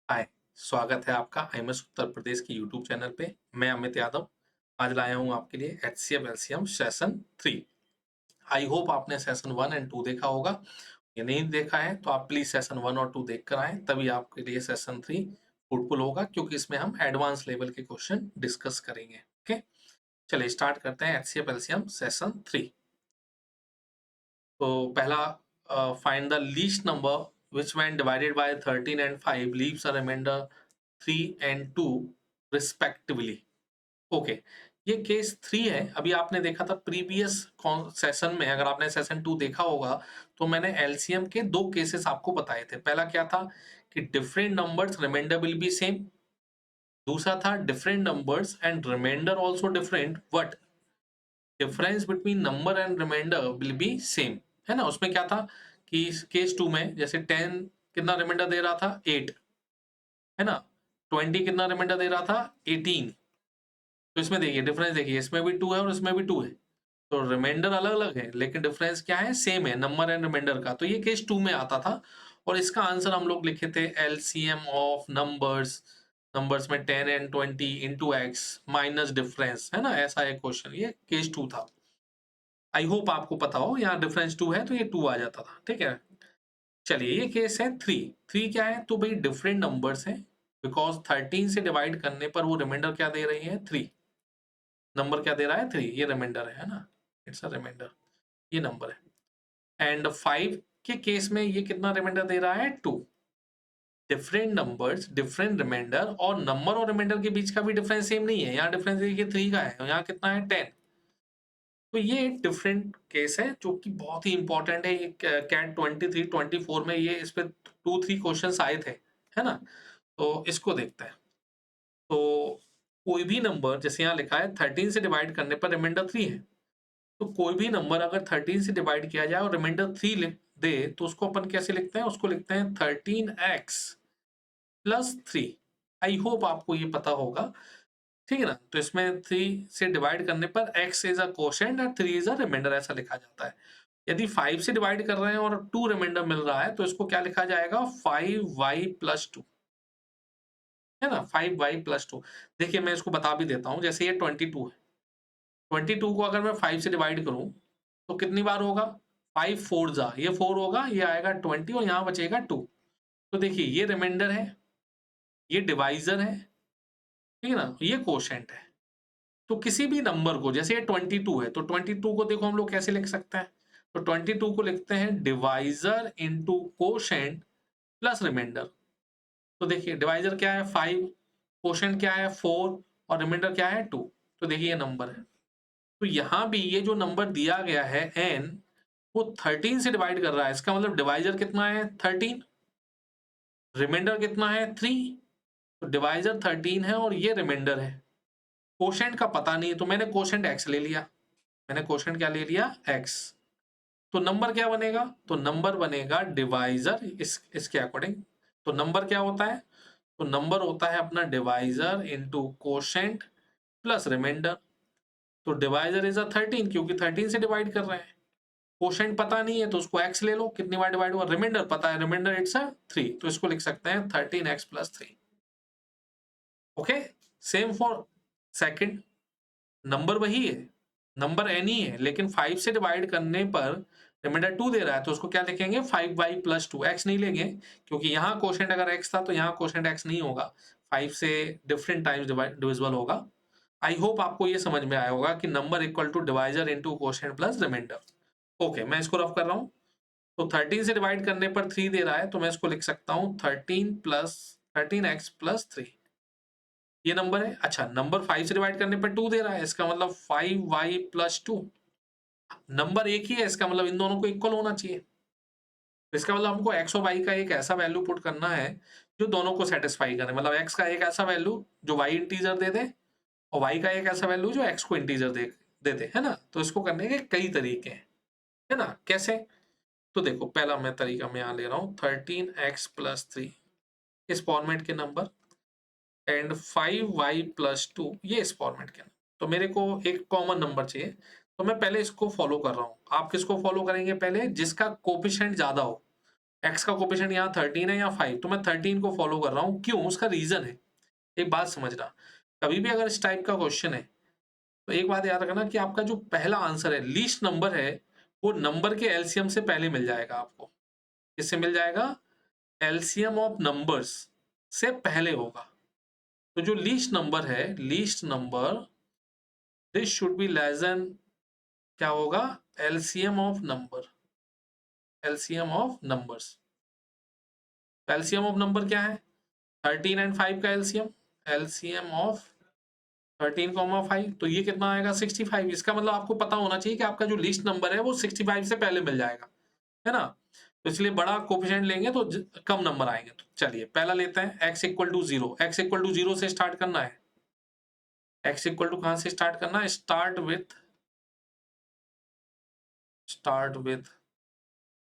हाय, स्वागत है आपका आईएमएस उत्तर प्रदेश के यूट्यूब चैनल पे। मैं अमित यादव आज लाया हूँ आपके लिए HCF LCM session 3। I hope आपने सेशन 1 एंड 2 देखा होगा। ये नहीं देखा है तो आप प्लीज सेशन 1 और 2 देख कर आए, तभी आपके लिए सेशन 3 फ्रूटफुल होगा, क्योंकि इसमें हम एडवांस लेवल के क्वेश्चन डिस्कस करेंगे। ओके, चलिए स्टार्ट करते हैं एचसीएफ एलसीएम सेशन 3। तो पहला, find the least number which when divided by 13 and 5 leaves a remainder 3 and 2 respectively। Okay, ये केस 3 है। अभी आपने देखा था प्रीवियस सेशन में, अगर आपने सेशन 2 देखा होगा तो मैंने एलसीएम के दो केसेस आपको बताए थे। पहला क्या था कि different numbers remainder will be same. दूसरा था different numbers and remainder also different, but difference between number and remainder will be same. है ना, उसमें क्या था कि केस 2 में जैसे 10 कितना रिमाइंडर दे रहा था 8, है ना, 20 कितना रिमाइंडर दे रहा था 18। तो इसमें देखिए डिफरेंस, देखिए इसमें भी 2 है और इसमें भी 2 है। तो रिमाइंडर अलग-अलग है लेकिन डिफरेंस क्या है, सेम है, नंबर एंड रिमाइंडर का। तो ये केस 2 में आता था और इसका आंसर हम लोग लिखे थे एलसीएम ऑफ नंबर्स, नंबर्स में 10 and 20 into x minus difference, है ना, ऐसा एक क्वेश्चन, ये केस 2 था। आई होप आपको पता हो, यहाँ डिफरेंस 2 है तो ये 2 आ जाता था। ठीक है, चलिए ये केस है 3। 3 क्या है, तो भाई डिफरेंट नंबर्स हैं, बिकॉज 13 से डिवाइड करने पर वो रिमाइंडर क्या दे रही है 3। नंबर क्या दे रहा है 3, ये रिमाइंडर है ना, इट्स अ रिमाइंडर, ये नंबर है। एंड 5 के केस में ये कितना रिमाइंडर दे रहा है 2। डिफरेंट नंबर्स डिफरेंट रिमाइंडर, और नंबर और रिमाइंडर के बीच का भी डिफरेंस सेम नहीं है। यहाँ डिफरेंस देखिए 3 का है और यहाँ कितना है 10। तो ये एक डिफरेंट केस है जो कि बहुत ही इंपॉर्टेंट है। ये कैट 23 24 में ये इस पे 2-3 क्वेश्चंस आए थे, है ना। तो इसको देखते हैं। तो कोई भी नंबर, जैसे यहाँ लिखा है 13 से डिवाइड करने पर रिमाइंडर 3 है। तो कोई भी नंबर अगर 13 से डिवाइड किया जाए और रिमाइंडर 3 लिख दे तो उसको अपन कैसे लिखते हैं, उसको लिखते हैं 13x प्लस 3। आई होप आपको ये पता होगा। ठीक है ना, तो इसमें 3 से डिवाइड करने पर x is a quotient and 3 is a remainder, ऐसा लिखा जाता है। यदि 5 से डिवाइड कर रहे हैं और 2 रिमाइंडर मिल रहा है तो इसको क्या लिखा जाएगा 5y प्लस 2, है ना, 5y प्लस 2। देखिए मैं इसको बता भी देता हूँ, जैसे ये 22 है, 22 को अगर मैं 5 से डिवाइड करूँ तो कितनी बार होगा, 5 4 जा, ये 4 होगा, ये आएगा 20 और यहाँ बचेगा 2। तो देखिए ये रिमाइंडर है, ये डिवाइजर है, ठीक है ना, ये कोशेंट है। तो किसी भी नंबर को, जैसे ये 22 है तो 22 को देखो हम लोग कैसे लिख सकते हैं, तो 22 को लिखते हैं divisor into quotient plus remainder. तो देखिए डिवाइजर क्या है 5, कोशेंट क्या है 4 और रिमाइंडर क्या है 2। तो देखिए ये नंबर है। तो यहाँ भी ये जो नंबर दिया गया है n, वो 13 से डिवाइड कर रहा है, इसका मतलब डिवाइजर कितना है 13, रिमाइंडर कितना है 3। तो डिवाइजर 13 है और ये रिमाइंडर है। कोशेंट का पता नहीं है तो मैंने कोशेंट x ले लिया, मैंने कोशेंट क्या ले लिया x। तो नंबर क्या बनेगा, तो नंबर बनेगा डिवाइजर इसके अकॉर्डिंग। तो नंबर क्या होता है, तो नंबर होता है अपना divisor into quotient plus remainder. तो डिवाइजर इज अ 13 क्योंकि 13 से डिवाइड कर रहे हैं। कोशेंट पता नहीं है तो उसको x ले लो, कितनी बार डिवाइड हुआ, रिमाइंडर पता है, रिमाइंडर इट्स अ 3, तो इसको लिख सकते हैं 13x plus 3। Okay, same for second, number वही है, नंबर n ही है, लेकिन 5 से डिवाइड करने पर रिमाइंडर 2 दे रहा है तो उसको क्या लिखेंगे 5y प्लस 2, x नहीं लेंगे क्योंकि यहाँ कोशेंट अगर x था तो यहाँ कोशेंट x नहीं होगा, 5 से डिफरेंट टाइम्स डिविजिबल होगा। आई होप आपको ये समझ में आया होगा कि number equal to divisor into quotient plus remainder. Okay, मैं इसको रफ कर रहा हूँ। तो 13 से डिवाइड करने पर 3 दे रहा है तो मैं इसको लिख सकता हूँ 13x प्लस 3, ये नंबर है। अच्छा, नंबर 5 से डिवाइड करने पर 2 दे रहा है, इसका मतलब 5y प्लस 2। नंबर एक ही है, इसका मतलब इन दोनों को इक्वल होना चाहिए। इसका मतलब हमको x और y का एक ऐसा वैल्यू पुट करना है जो दोनों को सेटिस्फाई करे, मतलब x का एक ऐसा वैल्यू जो y इंटीजर दे दे और y का एक ऐसा वैल्यू जो x को इंटीजर दे दे, है ना। तो इसको करने के कई तरीके हैं, है ना, कैसे। तो देखो पहला मैं तरीका मैं यहाँ ले रहा हूँ 13x प्लस 3 इस फॉर्मेट के नंबर एंड 5y प्लस 2 ये इस फॉर्मेट के नंबर। तो मेरे को एक कॉमन नंबर चाहिए, तो मैं पहले इसको फॉलो कर रहा हूँ। आप किसको फॉलो करेंगे, पहले जिसका कोफिशिएंट ज्यादा हो, x का कोफिशिएंट यहाँ 13 है या 5, तो मैं 13 को फॉलो कर रहा हूँ। क्यों? उसका रीजन है। एक बात समझना, कभी भी अगर इस टाइप का क्वेश्चन है तो एक बात याद रखना कि आपका जो पहला आंसर है, लीस्ट नंबर है, वो नंबर के एलसीएम से पहले मिल जाएगा आपको। किससे मिल जाएगा? एलसीएम ऑफ नंबर्स से पहले होगा। तो जो लीस्ट नंबर है, least number, this should be less than, क्या होगा? LCM of number, LCM of numbers. LCM of number क्या है? 13 एंड 5 का एलसीएम, एलसीएम ऑफ 13,5, तो ये कितना आएगा? 65। इसका मतलब आपको पता होना चाहिए कि आपका जो लीस्ट नंबर है वो 65 से पहले मिल जाएगा, है ना? तो इसलिए बड़ा कोफिशिएंट लेंगे तो कम नंबर आएंगे। तो चलिए पहला लेते हैं, x equal to 0। x equal to 0 से स्टार्ट करना है। x इक्वल टू कहां से स्टार्ट करना है? Start with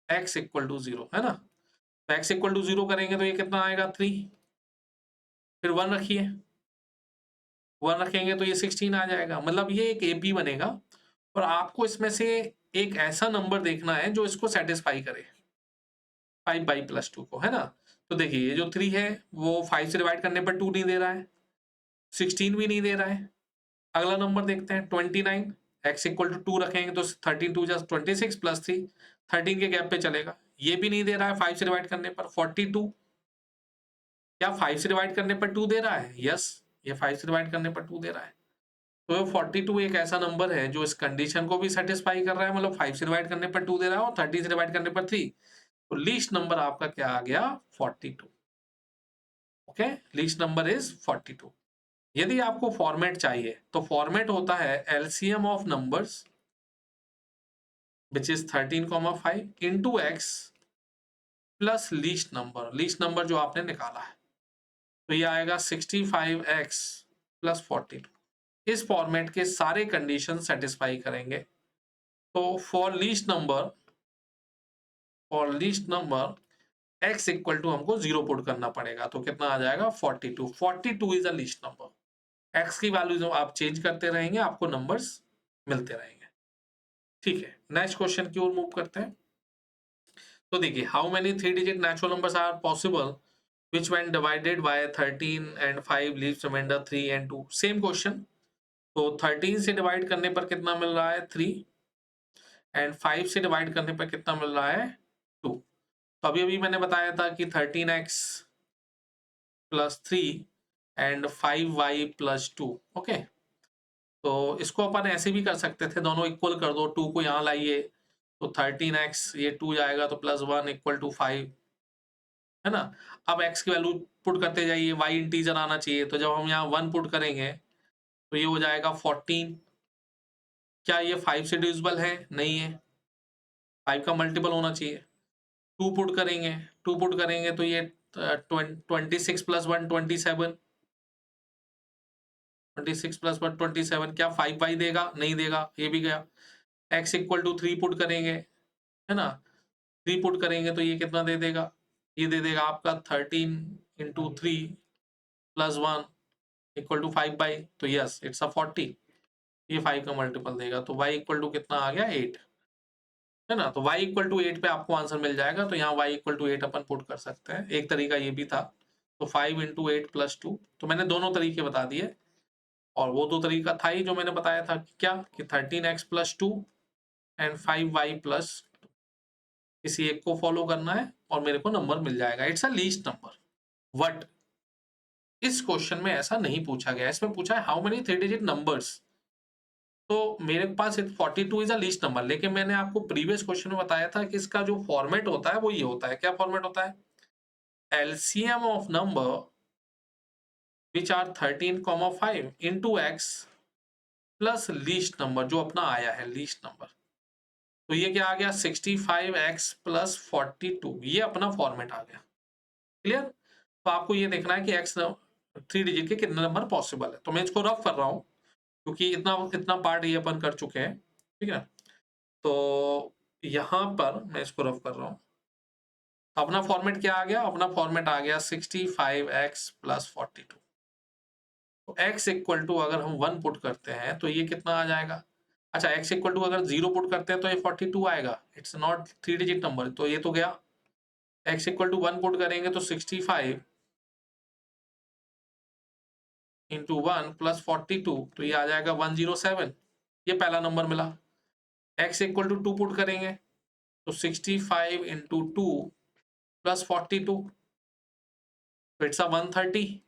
x equal to 0, है ना? तो x इक्वल टू 0 करेंगे तो ये कितना आएगा? 3। फिर 1 रखिए, 1 रखेंगे तो ये 16 आ जाएगा। मतलब ये एक एपी बनेगा और आपको इसमें से एक ऐसा नंबर देखना है जो इसको सेटिस्फाई करे, 5/+2 को, है ना? तो देखिए ये जो 3 है वो 5 से डिवाइड करने पर 2 नहीं दे रहा है, 16 भी नहीं दे रहा है। अगला नंबर देखते हैं 29। x इक्वल टू 2 रखेंगे तो 13 2 26 प्लस 3, 13 के गैप पे चलेगा। ये भी नहीं दे रहा है 5 से डिवाइड करने पर। 42, क्या 5 से डिवाइड करने पर 2 दे रहा है? यस, ये 5 से डिवाइड करने पर 2 दे रहा है। तो 42 एक ऐसा नंबर है जो इस कंडीशन को भी सेटिस्फाई कर रहा है, मतलब 5 से डिवाइड करने पर 2 दे रहा है और 30 से डिवाइड करने पर 3। तो लीस्ट नंबर आपका क्या आ गया? 42। Okay, least number is 42। यदि आपको फॉर्मेट चाहिए तो फॉर्मेट होता है LCM of numbers which is 13,5 into x plus least number, least number जो आपने निकाला है, तो ये आएगा 65x प्लस 42। इस फॉर्मेट के सारे कंडीशन सेटिस्फाई करेंगे। तो for least number x equal to हमको 0 पुट करना पड़ेगा, तो कितना आ जाएगा? 42। 42 is a least number. x की वैल्यू जो आप चेंज करते रहेंगे आपको नंबर्स मिलते रहेंगे। ठीक है, नेक्स्ट क्वेश्चन की ओर मूव करते हैं। तो देखिए, how many 3 digit natural numbers are possible which when divided by 13 and 5 leaves remainder 3 and 2। Same question. तो 13 से डिवाइड करने पर कितना मिल रहा है? 3, एंड 5 से डिवाइड करने पर कितना मिल रहा है? 2। तो अभी अभी मैंने बताया था कि 13x plus 3 and 5y plus 2। Okay, तो इसको अपन ऐसे भी कर सकते थे, दोनों इक्वल कर दो, 2 को यहाँ लाइए तो 13x, ये 2 जाएगा तो प्लस 1 इक्वल टू 5, है ना? अब x की वैल्यू पुट करते जाइए, y इंटीजर आना चाहिए, तो जब हम यहाँ 1 पुट करेंगे तो ये हो जाएगा 14। क्या ये 5 से डिविजिबल है? नहीं है, 5 का मल्टीपल होना चाहिए। 2 पुट करेंगे, 2 पुट करेंगे तो ये 26 प्लस 1 27, 26 प्लस 1 27। क्या 5y देगा? नहीं देगा, ये भी गया। x इक्वल टू 3 पुट करेंगे, है ना? 3 पुट करेंगे तो ये कितना दे देगा? ये दे देगा आपका 13 इंटू 3 प्लस 1 इक्वल टू 5/, तो यस इट्स अ 40। ये 5 का मल्टीपल देगा, तो y इक्वल टू कितना आ गया? 8, है ना? तो y इक्वल टू 8 पे आपको आंसर मिल जाएगा। तो यहाँ y इक्वल टू 8 अपन पुट कर सकते हैं। एक तरीका ये भी था। तो 5 इंटू 8 प्लस 2, तो मैंने दोनों तरीके बता दिए। और वो दो तरीका था ही जो मैंने बताया था कि क्या, कि 13x plus 2 and 5y plus, किसी एक को फॉलो करना है और मेरे को नंबर मिल जाएगा। It's a least number. But इस क्वेश्चन में ऐसा नहीं पूछा गया, इसमें पूछा है हाउ मेनी 3 डिजिट नंबर्स। तो मेरे पास 42 इज अ लीस्ट नंबर, लेकिन मैंने आपको प्रीवियस क्वेश्चन में बताया था कि इसका जो फॉर्मेट होता है वो ये होता है। क्या फॉर्मेट होता है? LCM of number which are 13,5 into x plus least number जो अपना आया है, लीस्ट नंबर। तो ये क्या आ गया? 65x प्लस 42, ये अपना फॉर्मेट आ गया। क्लियर? तो आपको ये देखना है कि x 3 डिजिट के कितने नंबर पॉसिबल है। तो मैं इसको रफ कर रहा हूँ क्योंकि इतना इतना पार्ट ये अपन कर चुके हैं, ठीक है? तो यहाँ पर मैं इसको रफ कर रहा हूँ। अपना फॉर्मेट क्या आ गया? अपना फॉर्मेट आ गया 65x प्लस 42। तो x इक्वल टू अगर हम 1 पुट करते हैं तो ये कितना आ जाएगा? अच्छा, x इक्वल टू अगर 0 पुट करते हैं तो ये 42 आएगा। इट्स नॉट 3 डिजिट नंबर, तो ये तो गया। x इक्वल टू 1 पुट करेंगे तो 65 इंटू 1 प्लस 42, तो ये आ जाएगा 107। ये पहला नंबर मिला। x इक्वल टू 2 पुट करेंगे तो 65 इंटू 2 प्लस 42, तो इट्स 130।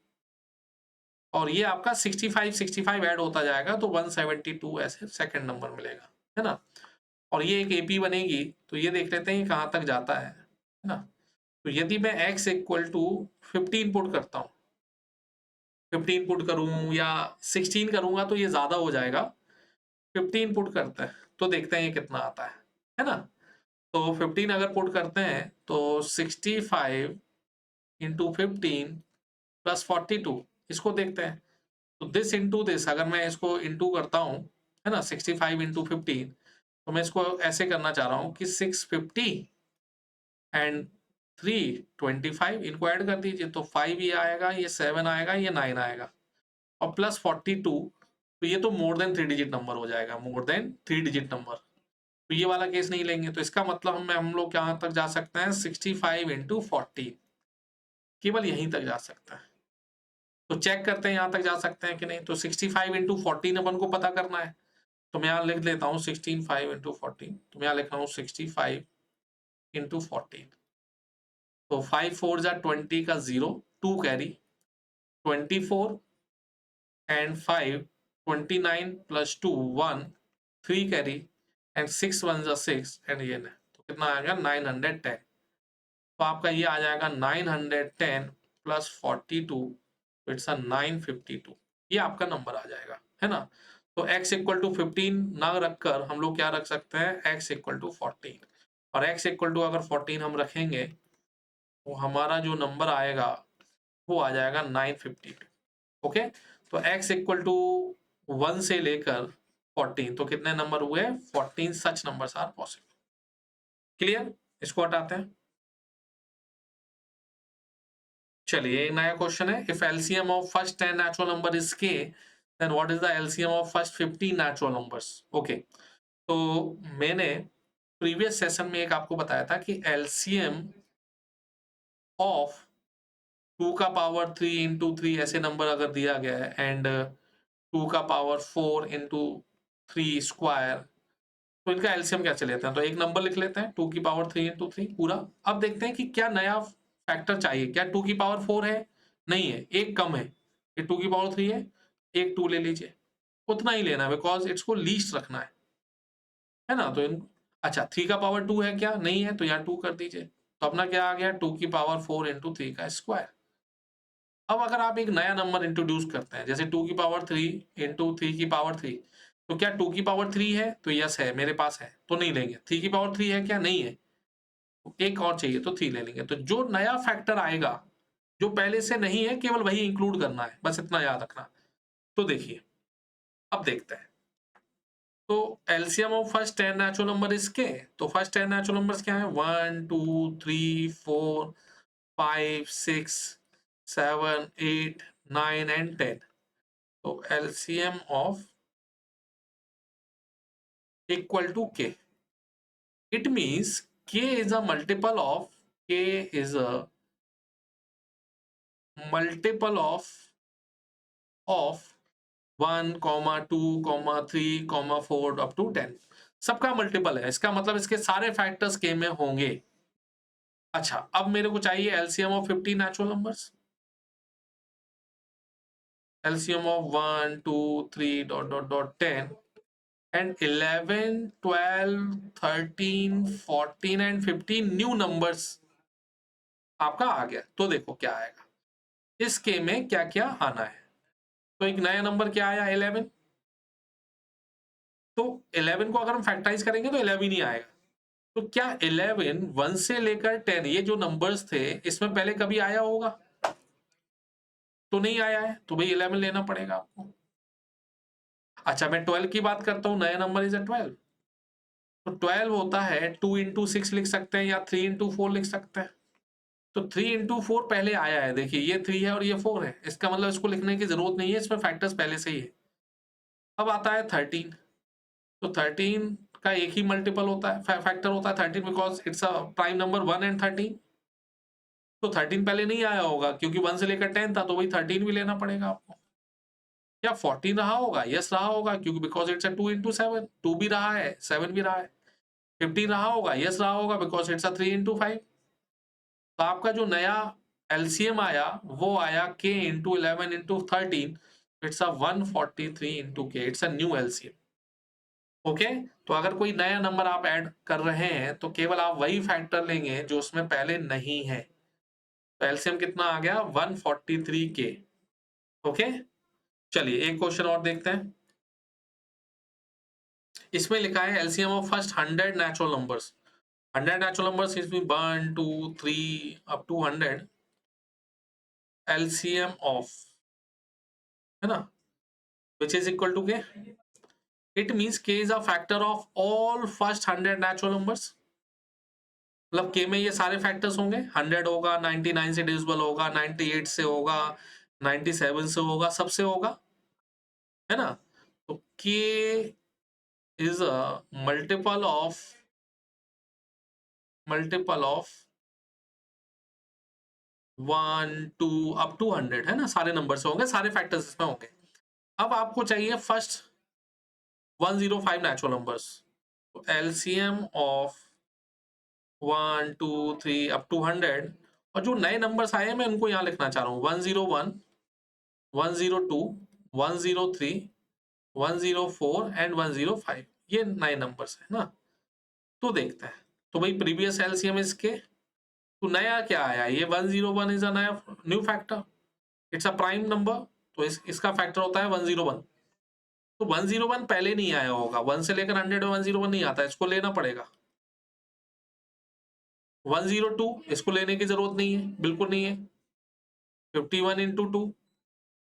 और ये आपका 65 ऐड होता जाएगा तो 172 ऐसे सेकंड नंबर मिलेगा, है ना। और ये एक एपी बनेगी, तो ये देख लेते हैं ये कहाँ तक जाता है ना। तो यदि मैं x इक्वल टू 15 पुट करता हूँ, 15 पुट करूँ या 16 करूंगा तो ये ज्यादा हो जाएगा। 15 पुट करते हैं तो देखते हैं ये कितना आता है ना। तो 15 अगर पुट करते हैं तो 65 इंटू 15 प्लस 42, इसको देखते हैं। तो दिस इंटू दिस, अगर मैं इसको इंटू करता हूँ, है ना, 65 इंटू 15, तो मैं इसको ऐसे करना चाह रहा हूँ कि 650 एंड 325, इनको ऐड कर दीजिए तो 5 ये आएगा, ये 7 आएगा, ये 9 आएगा, और प्लस 42, तो ये तो मोर देन 3 डिजिट नंबर हो जाएगा, मोर देन 3 डिजिट नंबर। तो ये वाला केस नहीं लेंगे, तो इसका मतलब हम लोग कहाँ तक जा सकते हैं, 65 इंटू 14, केवल यहीं तक जा सकता है। तो चेक करते हैं यहाँ तक जा सकते हैं कि नहीं। तो 65 इंटू 14 अपन को पता करना है, तो मैं यहाँ लिख लेता हूँ 5 इंटू 14, तो मैं यहाँ लिख रहा हूँ 65 इंटू 14। तो 5 4 जा 20 का 0, 2 carry, 24 and 5 29 plus 2 1, 3 carry, and 6 1 जा 6, एंड ये ना, तो कितना आएगा 910। तो आपका ये आ जाएगा 910 प्लस 42, इट्स अ 952। ये आपका नंबर आ जाएगा, है ना। तो x इक्वल टू 15 ना रखकर हम लोग क्या रख सकते हैं, x इक्वल टू 14, और x इक्वल टू अगर 14 हम रखेंगे तो हमारा जो नंबर आएगा वो आ जाएगा 952। ओके, तो x इक्वल टू 1 से लेकर 14, तो कितने नंबर हुए, 14 such numbers are possible. Clear, इसको हटाते हैं। चलिए एक नया क्वेश्चन है, if LCM of first 10 natural number is k, then what is the LCM of first 15 natural numbers. Okay, तो मैंने प्रीवियस सेशन में एक आपको बताया था कि एलसीएम ऑफ 2 का पावर 3 इंटू 3 ऐसे नंबर अगर दिया गया है, एंड 2 का पावर 4 इंटू 3 स्क्वायर, तो इनका एलसीएम कैसे लेते हैं। तो एक नंबर लिख लेते हैं 2 की पावर 3 इंटू 3 पूरा। अब देखते हैं कि क्या नया फैक्टर चाहिए, क्या 2 की पावर 4 है, नहीं है, एक कम है, ये 2 की पावर 3 है, एक 2 ले लीजिए, उतना ही लेना है बिकॉज इसको लीस्ट रखना है ना। तो अच्छा 3 का पावर 2 है क्या, नहीं है, तो यहाँ 2 कर दीजिए, तो अपना क्या आ गया 2 की पावर 4 इंटू 3 का स्क्वायर। अब अगर आप एक नया नंबर इंट्रोड्यूस करते हैं, जैसे 2 की पावर 3 इंटू 3 की पावर 3, तो क्या 2 की पावर 3 है, तो यस है, मेरे पास है, तो नहीं लेंगे। 3 की पावर 3 है क्या, नहीं है, एक और चाहिए तो 3 ले लेंगे। तो जो नया फैक्टर आएगा, जो पहले से नहीं है, केवल वही इंक्लूड करना है, बस इतना याद रखना। तो देखिए, अब देखते हैं। तो LCM of first 10 natural number is के, तो फर्स्ट 10 नेचुरल नंबर्स क्या है, 1 2 3 4 5 6 7 8 9 एंड 10। तो LCM of equal to k, it means k is a multiple of k is a multiple of 1 2 3 4 up to 10, सबका मल्टीपल है, इसका मतलब इसके सारे फैक्टर्स k में होंगे। अच्छा, अब मेरे को चाहिए LCM of 50 natural numbers, LCM of 1 2 3 dot dot dot 10 and 11 12 13 14 and 15 new numbers आपका आ गया। तो देखो क्या आएगा, इस के में क्या क्या आना है। तो एक नया नंबर क्या आया, 11। तो 11 को अगर हम फैक्टराइज करेंगे तो 11 ही आएगा। तो क्या 11 1 से लेकर 10 ये जो नंबर्स थे, इसमें पहले कभी आया होगा, तो नहीं आया है, तो भाई 11 लेना पड़ेगा आपको। अच्छा, मैं 12 की बात करता हूं, नया नंबर इज 12। तो 12 होता है 2 इंटू 6 लिख सकते हैं, या 3 इंटू 4 लिख सकते हैं। तो 3 इंटू 4 पहले आया है, देखिए ये 3 है और ये 4 है, इसका मतलब इसको लिखने की जरूरत नहीं है, इसमें फैक्टर्स पहले से ही है। अब आता है 13, तो 13 का एक ही मल्टीपल होता है, फैक्टर होता है 13, because it's a prime number 1 and 13। तो 13 पहले नहीं आया होगा क्योंकि 1 से लेकर 10 था, तो वही 13 भी लेना पड़ेगा आपको। क्या 14 रहा होगा? यस रहा होगा, क्योंकि बिकॉज इट्स अ 2 इंटू 7, 2 भी रहा है 7 भी रहा है। 15 रहा होगा? यस रहा होगा, बिकॉज इट्स अ 3 इंटू 5। तो आपका जो नया एलसीएम आया वो आया k into 11 into 13, it's a 143 into k, it's a new LCM. Okay, तो अगर कोई नया नंबर आप ऐड कर रहे हैं तो केवल आप वही फैक्टर लेंगे जो उसमें पहले नहीं है। तो एलसीएम कितना आ गया? 143k। ओके, चलिए एक क्वेश्चन और देखते हैं। इसमें लिखा है LCM of first 100 natural numbers. 100 natural numbers इसमें 1 2 3 अप टू 100, एलसीएम ऑफ, है ना, which is equal to k. It means k is a factor of all first 100 natural numbers. मतलब k में ये सारे फैक्टर्स होंगे, 100 होगा, 99 से डिविजिबल होगा, 98 से होगा, 97 से होगा, सबसे होगा, है ना। तो k is a multiple of 1 2 up to 100, है ना, सारे नंबर से होंगे, सारे फैक्टर्स इसमें होंगे। अब आपको चाहिए फर्स्ट 105 नेचुरल नंबर्स। तो एलसीएम ऑफ 1 2 3 अप टू 100, और जो नए नंबर्स आए हैं मैं उनको यहाँ लिखना चाह रहा हूँ, 101 102 103 104 एंड 105, ये नए नंबर्स है ना। तो देखते हैं, तो भाई प्रीवियस एलसीएम इसके, तो नया क्या आया? ये 101 इज अ नया new factor, it's a prime number, तो इसका फैक्टर होता है 101। तो 101 पहले नहीं आया होगा, 1 से लेकर 100 में 101 नहीं आता, इसको लेना पड़ेगा। 102 इसको लेने की जरूरत नहीं है, बिल्कुल नहीं है। 51 इंटू 2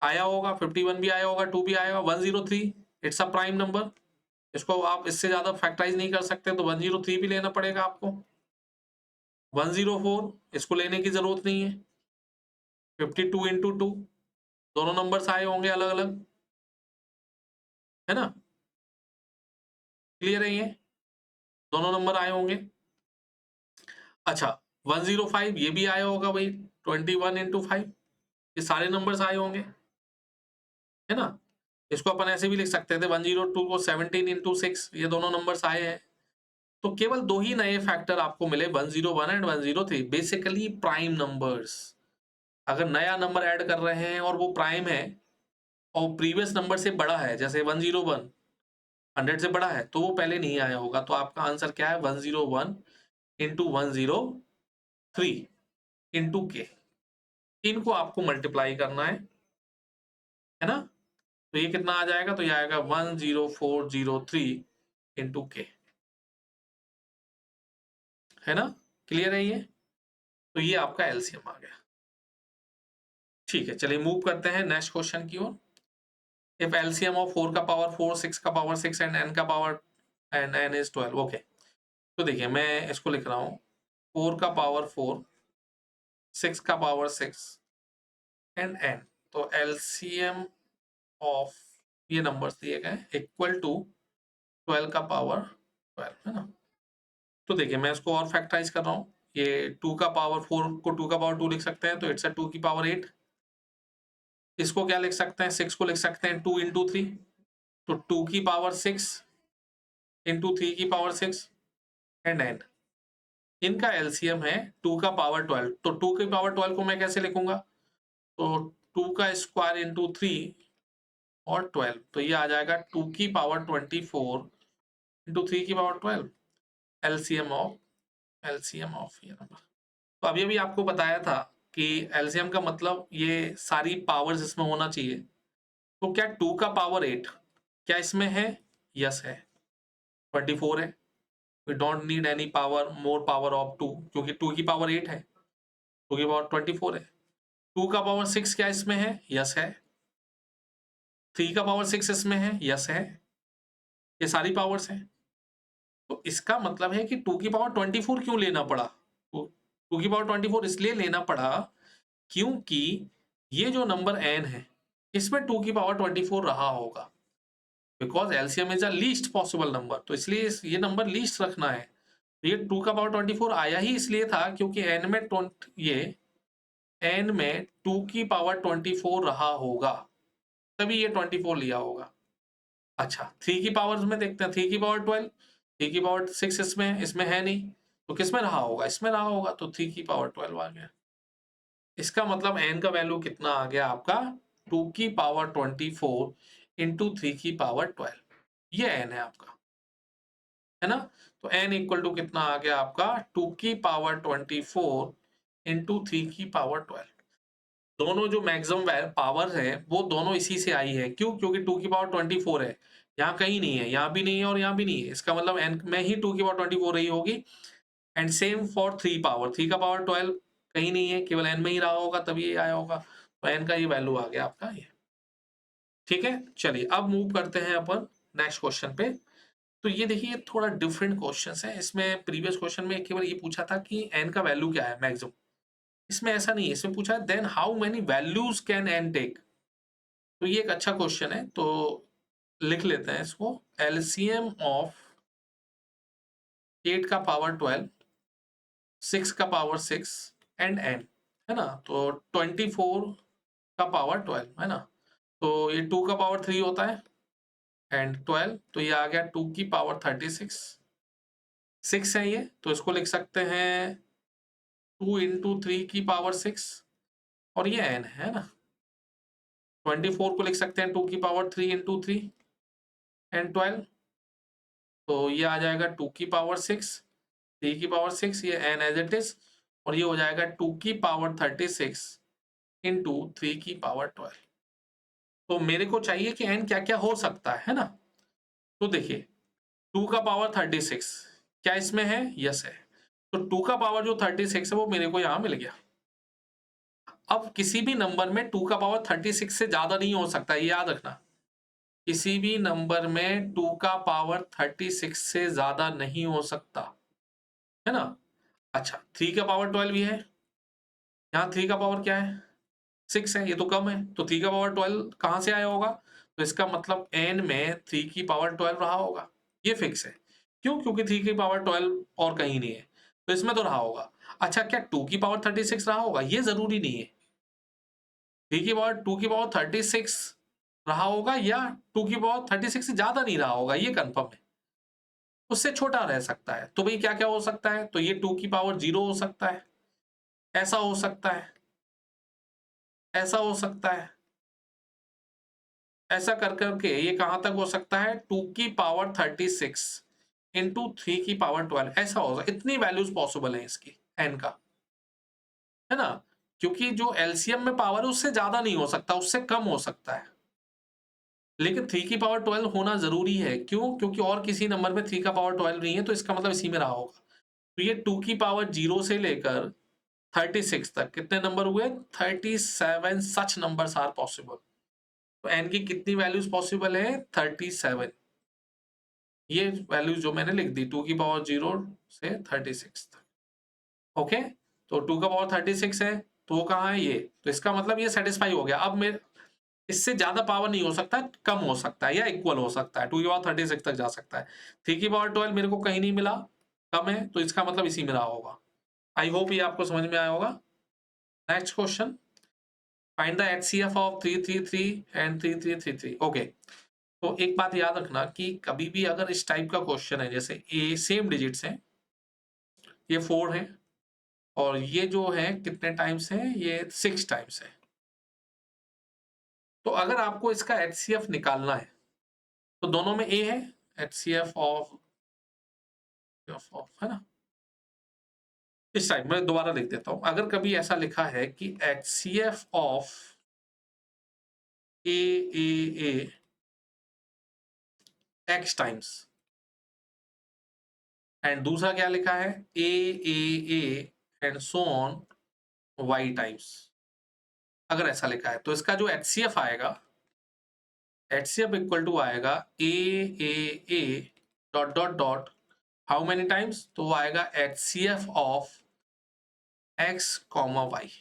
आया होगा, 51 भी आया होगा, 2 भी आएगा। 103 इट्स अ प्राइम नंबर, इसको आप इससे ज्यादा फैक्टराइज नहीं कर सकते, तो 103 भी लेना पड़ेगा आपको। 104 इसको लेने की जरूरत नहीं है। 52 इंटू 2, दोनों नंबर्स आए होंगे अलग अलग, है ना, क्लियर है ये, दोनों नंबर आए होंगे। अच्छा, 105 ये भी आया होगा भाई, 21 इंटू 5, ये सारे नंबर्स आए होंगे, है ना। इसको अपन ऐसे भी लिख सकते थे, 102 को 17 इंटू 6, ये दोनों नंबर्स आए हैं। तो केवल दो ही नए फैक्टर आपको मिले, 101 एंड 103, बेसिकली प्राइम नंबर्स। अगर नया नंबर ऐड कर रहे हैं और वो प्राइम है और प्रीवियस नंबर से बड़ा है, जैसे 101 100 से बड़ा है, तो वो पहले नहीं आया होगा। तो आपका आंसर क्या है? 101 इंटू 103 इंटू के, इनको आपको मल्टीप्लाई करना है ना। तो ये कितना आ जाएगा? तो ये आएगा 10403 इंटू के, है ना, क्लियर है ये। तो ये आपका एलसीएम आ गया। ठीक है, चलिए मूव करते हैं नेक्स्ट क्वेश्चन की ओर। इफ एलसीएम ऑफ 4 का पावर 4 6 का पावर 6 एंड n का power and n is 12। Okay, तो देखिए मैं इसको लिख रहा हूँ, 4 का पावर 4 6 का पावर 6 एंड n। तो एलसीएम ऑफ ये नंबर्स दिए गए इक्वल टू 12 का पावर 12, है ना। तो देखिए मैं इसको और फैक्टराइज कर रहा हूँ, ये 2 का पावर 4 को 2 का पावर 2 लिख सकते हैं, तो इट्स अ 2 की पावर 8। इसको क्या लिख सकते हैं? 6 को लिख सकते हैं 2 इंटू 3, तो 2 की पावर 6 इंटू 3 की पावर 6 एंड n। इनका एलसीएम है 2 का पावर 12, तो 2 की पावर 12 को मैं कैसे लिखूंगा? तो 2 का स्क्वायर इंटू 3 और 12, तो ये आ जाएगा 2 की पावर 24 इंटू 3 की पावर 12, एलसीएम ऑफ ये नंबर। तो अभी अभी आपको बताया था कि एलसीएम का मतलब ये सारी पावर्स इसमें होना चाहिए। तो क्या 2 का पावर 8 क्या इसमें है? यस है, 24 है, we don't need any power, more power of 2, क्योंकि 2 की पावर 8 है, 2 की पावर 24 है। 2 का पावर 6 क्या इसमें है? यस है। 3 का पावर 6 इसमें है? यस है। ये सारी पावर्स हैं। तो इसका मतलब है कि 2 की पावर 24 क्यों लेना पड़ा? 2 की पावर 24 इसलिए लेना पड़ा क्योंकि ये जो नंबर n है इसमें 2 की पावर 24 रहा होगा, because LCM is a least possible number, तो इसलिए ये नंबर लीस्ट रखना है। तो ये 2 का पावर 24 आया ही इसलिए था क्योंकि n में ये n में 2 की पावर 24 रहा होगा, तभी ये 24 लिया होगा। अच्छा, 3 की पावर्स में देखते हैं, 3 की पावर 12, 3 की पावर 6 इसमें है नहीं, तो किसमें रहा होगा? इसमें रहा होगा, तो 3 की पावर 12 आ गया। इसका मतलब n का वैल्यू कितना आ गया आपका? 2 की पावर 24 इंटू 3 की पावर 12, ये n है आपका, है ना? तो n इक्वल टू कितना आ गया आपका? 2 की पावर 24 इंटू 3 की पावर 12। दोनों जो मैक्सिमम पावर है वो दोनों इसी से आई है। क्यों? क्योंकि 2 की पावर 24 है, यहाँ कहीं नहीं है, यहाँ भी नहीं है और यहाँ भी नहीं है। इसका मतलब n में ही 2 की पावर 24 रही होगी। एंड सेम फॉर 3 पावर, 3 का पावर 12 कहीं नहीं है, केवल n में ही रहा होगा, तभी ये आया होगा। तो n का ये वैल्यू आ गया आपका ये। ठीक है, चलिए अब मूव करते हैं अपन नेक्स्ट क्वेश्चन पे। तो ये देखिए थोड़ा डिफरेंट क्वेश्चन है। इसमें प्रीवियस क्वेश्चन में केवल ये पूछा था कि n का वैल्यू क्या है मैक्सिमम। इसमें ऐसा नहीं है, इसमें पूछा है then how many values can n take. तो ये एक अच्छा क्वेश्चन है, तो लिख लेते हैं इसको। एलसीएम ऑफ 8 का पावर 12, 6 का पावर 6 एंड n, है ना? तो 24 का पावर 12, है ना? तो ये 2 का पावर 3 होता है एंड 12, तो ये आ गया 2 की पावर 36। 6 है ये, तो इसको लिख सकते हैं 2 इंटू 3 की पावर 6, और ये n है ना? 24 को लिख सकते हैं 2 की पावर 3 इंटू 3 एंड 12, तो ये आ जाएगा 2 की पावर 6, 3 की पावर 6, ये n एज इट इज, और ये हो जाएगा 2 की पावर 36 इंटू 3 की पावर 12। तो मेरे को चाहिए कि n क्या क्या हो सकता है ना? तो देखिए 2 का पावर 36 क्या इसमें है? यस है। तो 2 का पावर जो 36 है वो मेरे को यहां मिल गया। अब किसी भी नंबर में 2 का पावर 36 से ज्यादा नहीं हो सकता, ये याद रखना। किसी भी नंबर में 2 का पावर 36 से ज्यादा नहीं हो सकता, है ना? अच्छा, 3 का पावर 12 भी है, यहाँ 3 का पावर क्या है? 6 है, ये तो कम है, तो 3 का पावर 12 कहां से आया होगा? तो इसका मतलब n में 3 की पावर 12 रहा होगा, ये फिक्स है। क्यों? क्योंकि 3 की पावर 12 और कहीं नहीं है, तो इसमें तो रहा होगा। अच्छा, क्या 2 की पावर 36 रहा होगा? ये जरूरी नहीं है। 3 की पावर 2 की पावर 36 रहा होगा या 2 की पावर 36 से ज्यादा नहीं रहा होगा, ये कंफर्म है। उससे छोटा रह सकता है। तो भाई क्या क्या हो सकता है? तो ये 2 की पावर 0 हो सकता है, ऐसा हो सकता है, ऐसा हो सकता है, ऐसा कर करके ये कहां तक हो सकता है? 2 की पावर 36 इंटू 3 की पावर 12, ऐसा हो सकता है। इतनी वैल्यूज पॉसिबल है इसकी एन का, है ना? क्योंकि जो एलसीएम में पावर है उससे ज्यादा नहीं हो सकता, उससे कम हो सकता है। लेकिन 3 की पावर 12 होना जरूरी है। क्यों? क्योंकि और किसी नंबर में 3 का पावर 12 नहीं है, तो इसका मतलब इसी में रहा होगा। तो ये 2 की पावर 0 से लेकर 36 तक कितने नंबर हुए? 37 सच नंबर्स आर पॉसिबल। तो एन की कितनी वैल्यूज पॉसिबल है? 37। ये वैल्यू जो मैंने लिख दी, 2 की पावर 0 से 36 तक। ओके, तो 2 का पावर 36 है, तो वो कहाँ है? ये। तो इसका मतलब ये सेटिस्फाई हो गया। अब मेरे इससे ज्यादा पावर नहीं हो सकता, कम हो सकता है या इक्वल हो सकता है। 2 की पावर 36 तक जा सकता है। 3 की पावर 12 मेरे को कहीं नहीं मिला, कम है, तो इसका मतलब इसी में रहा होगा। आई होप ये आपको समझ में आया होगा। Next question, find the HCF of 333 and 3333। Okay, तो एक बात याद रखना कि कभी भी अगर इस टाइप का क्वेश्चन है, जैसे ए सेम डिजिट्स हैं, ये 4 है और ये जो है कितने टाइम्स है? ये 6 टाइम्स है। तो अगर आपको इसका एचसीएफ निकालना है तो दोनों में ए है, एचसीएफ ऑफ, है ना? इस टाइप मैं दोबारा लिख देता हूं। अगर कभी ऐसा लिखा है कि HCF of A A A X times, and दूसरा क्या लिखा है? A A A and so on Y times, अगर ऐसा लिखा है तो इसका जो एचसीएफ आएगा, एचसीएफ इक्वल टू आएगा A A A dot dot dot how many times, तो वो आएगा HCF of X comma Y.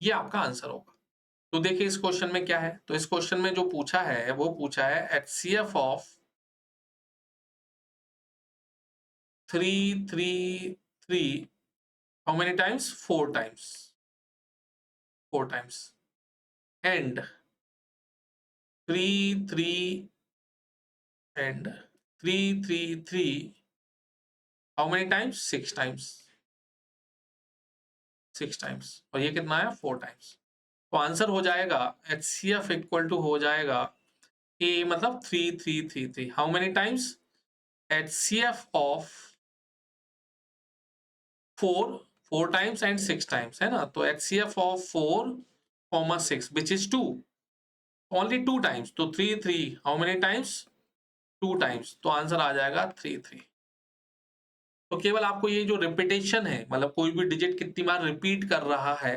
ये आपका आंसर होगा। तो देखिए इस क्वेश्चन में क्या है, तो इस क्वेश्चन में जो पूछा है वो पूछा है HCF of 333 how many times? 4 times. 4 times, and 3 3 and 3 3 3, how many times? 6 times, 6 times, और ये कितना है? 4 times। तो आंसर हो जाएगा HCF इक्वल टू हो जाएगा A, मतलब 3 3 3 3। How many times? HCF of 4 times and 6 times, है ना? तो HCF of 4, 6 which is 2, only 2 times. तो 3 3, हाउ मेनी टाइम्स? 2 टाइम्स। तो आंसर आ जाएगा 3 3। तो केवल आपको ये जो रिपीटेशन है, मतलब कोई भी डिजिट कितनी बार रिपीट कर रहा है,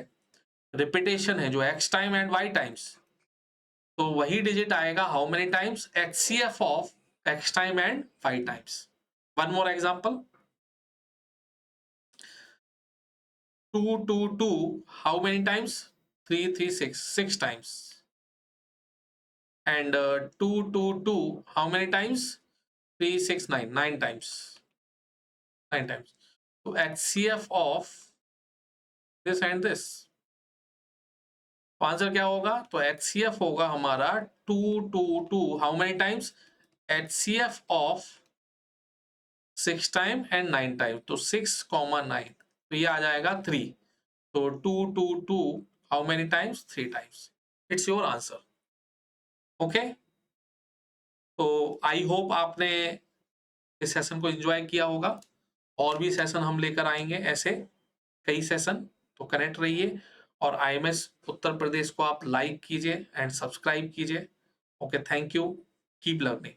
रिपीटेशन है जो x time and y times, तो वही डिजिट आएगा how many times? HCF of x time and y times. One more example, 2 2 2, how many times? 3 3 6, 6 times, and 2 2 2, how many times? 3 6 9, 9 times, 9 times। तो HCF of this and this, तो answer क्या होगा? तो HCF होगा हमारा 2 2 2, how many times? HCF of 6 time and 9 time, तो 6, 9, तो ये आ जाएगा 3। तो 2 2 2, how many times? 3 times. It's your answer. Okay, तो आई होप आपने इस सेशन को एंजॉय किया होगा। और भी सेशन हम लेकर आएंगे, ऐसे कई सेशन, तो कनेक्ट रहिए। और आईएमएस उत्तर प्रदेश को आप लाइक कीजिए एंड सब्सक्राइब कीजिए। Okay, thank you, keep learning.